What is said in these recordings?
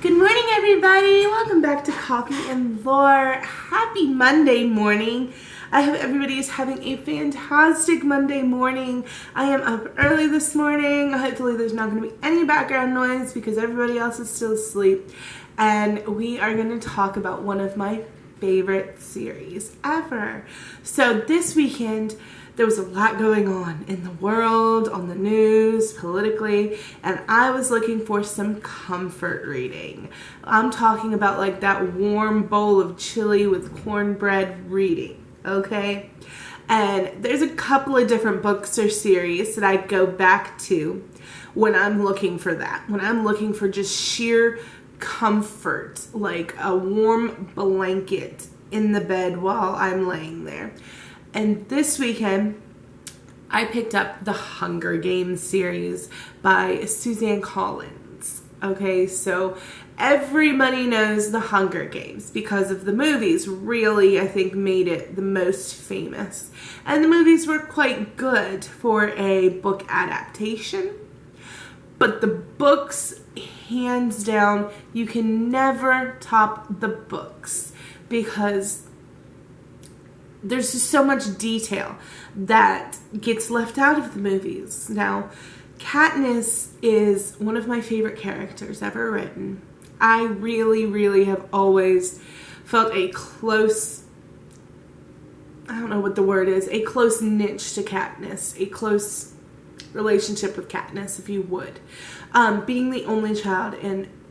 Good morning, everybody. Welcome back to Coffee and Lore. Happy Monday morning. I hope everybody is having a fantastic Monday morning. I am up early this morning. Hopefully there's not going to be any background noise because everybody else is still asleep. And we are going to talk about one of my favorite series ever. So this weekend, there was a lot going on in the world, on the news, politically, and I was looking for some comfort reading. I'm talking about like that warm bowl of chili with cornbread reading, okay? And there's a couple of different books or series that I go back to when I'm looking for that, when I'm looking for just sheer comfort, like a warm blanket in the bed while I'm laying there. And this weekend, I picked up the Hunger Games series by Suzanne Collins. Okay, so everybody knows the Hunger Games because of the movies really, I think, made it the most famous. And the movies were quite good for a book adaptation. But the books, hands down, you can never top the books because there's just so much detail that gets left out of the movies. Now, Katniss is one of my favorite characters ever written. I really have always felt a close, I don't know what the word is, a close niche to Katniss, a close relationship with Katniss, if you would. Being the only child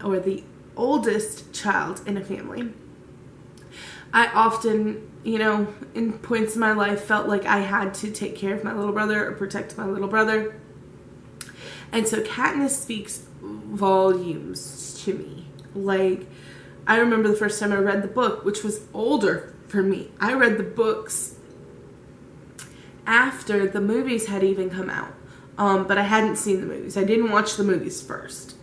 or the oldest child in a family, I often, in points in my life felt like I had to take care of my little brother or protect my little brother. And so Katniss speaks volumes to me. Like, I remember the first time I read the book, which was older for me. I read the books after the movies had even come out. But I hadn't seen the movies. I didn't watch the movies first.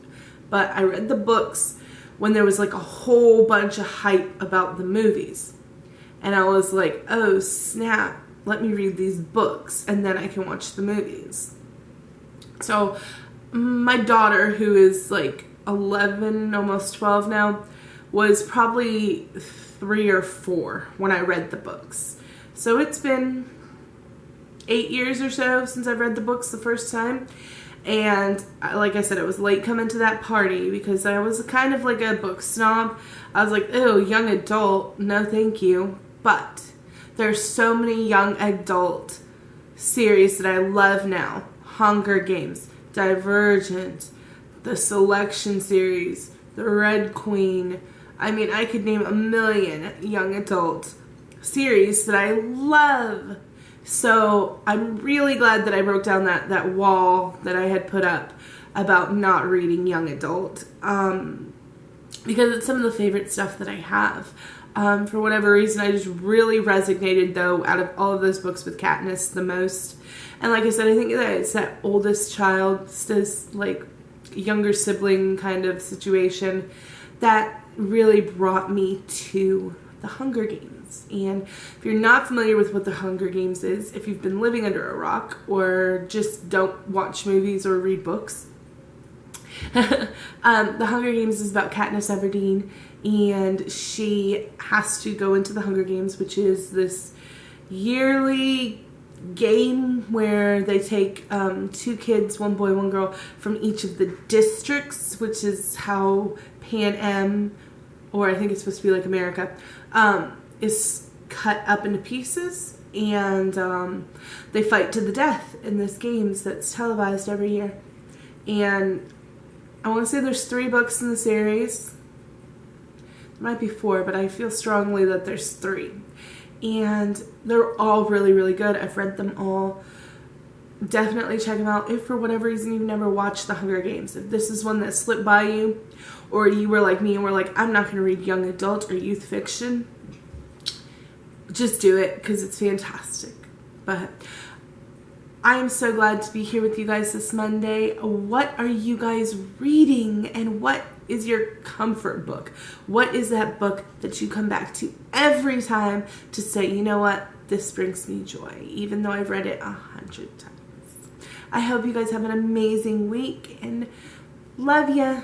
But I read the books when there was like a whole bunch of hype about the movies. And I was like, oh snap, let me read these books and then I can watch the movies. So my daughter, who is like 11, almost 12 now, was probably 3 or 4 when I read the books. So it's been 8 years or so since I've read the books the first time. And like I said, I was late coming to that party because I was kind of like a book snob. I was like, oh, young adult, no thank you. But there's so many young adult series that I love now. Hunger Games, Divergent, the Selection series, The Red Queen. I mean, I could name a million young adult series that I love. So I'm really glad that I broke down that wall that I had put up about not reading young adult, because it's some of the favorite stuff that I have. For whatever reason, I just really resonated, though, out of all of those books with Katniss the most. And like I said, I think that it's that oldest child, this like younger sibling kind of situation that really brought me to the Hunger Games. And if you're not familiar with what the Hunger Games is, if you've been living under a rock or just don't watch movies or read books, the Hunger Games is about Katniss Everdeen, and she has to go into the Hunger Games, which is this yearly game where they take 2 kids, 1 boy, 1 girl, from each of the districts, which is how Pan Am, or I think it's supposed to be like America, is cut up into pieces, and they fight to the death in this games that's televised every year. And I want to say there's 3 books in the series. There might be 4, but I feel strongly that there's 3. And they're all really good. I've read them all. Definitely check them out if for whatever reason you've never watched the Hunger Games. If this is one that slipped by you, or you were like me and were like, I'm not going to read young adult or youth fiction, just do it because it's fantastic. But I am so glad to be here with you guys this Monday. What are you guys reading, and what is your comfort book? What is that book that you come back to every time to say, you know what, this brings me joy, even though I've read it 100 times. I hope you guys have an amazing week and love ya.